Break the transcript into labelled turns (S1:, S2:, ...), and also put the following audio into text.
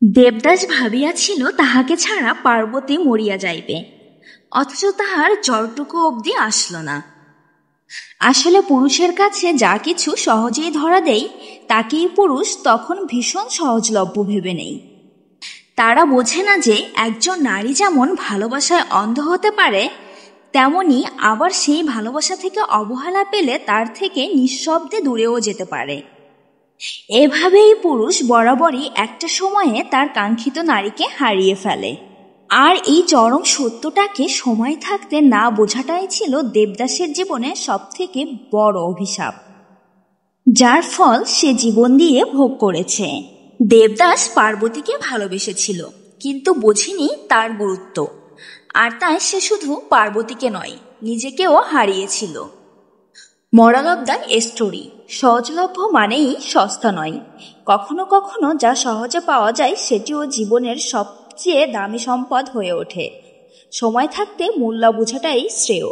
S1: দেবদাস ভাবিয়াছিল তাহাকে ছাড়া পার্বতী মরিয়া যাইবে, অথচ তাহার জ্বরটুকু অবধি আসলো না। আসলে পুরুষের কাছে যা কিছু সহজেই ধরা দেয় তাকেই পুরুষ তখন ভীষণ সহজলভ্য ভেবে নেই। তারা বোঝে না যে একজন নারী যেমন ভালোবাসায় অন্ধ হতে পারে, তেমনি আবার সেই ভালোবাসা থেকে অবহেলা পেলে তার থেকে নিঃশব্দে দূরেও যেতে পারে। এভাবেই পুরুষ বরাবরই একটা সময়ে তার কাঙ্ক্ষিত নারীকে হারিয়ে ফেলে। আর এই চরম সত্যটাকে সময় থাকতে না বোঝাটাই ছিল দেবদাসের জীবনে সবথেকে বড় অভিশাপ, যার ফল সে জীবন দিয়ে ভোগ করেছে। দেবদাস পার্বতীকে ভালোবেসেছিল, কিন্তু বোঝেনি তার গুরুত্ব। আর তাই সে শুধু পার্বতীকে নয়, নিজেকেও হারিয়েছিল। মরাল অব দ্য স্টোরি, সহজলভ্য মানেই সস্তা নয়। কখনো কখনো যা সহজে পাওয়া যায় সেটিও জীবনের সবচেয়ে দামি সম্পদ হয়ে ওঠে। সময় থাকতে মূল্য বোঝাটাই শ্রেয়।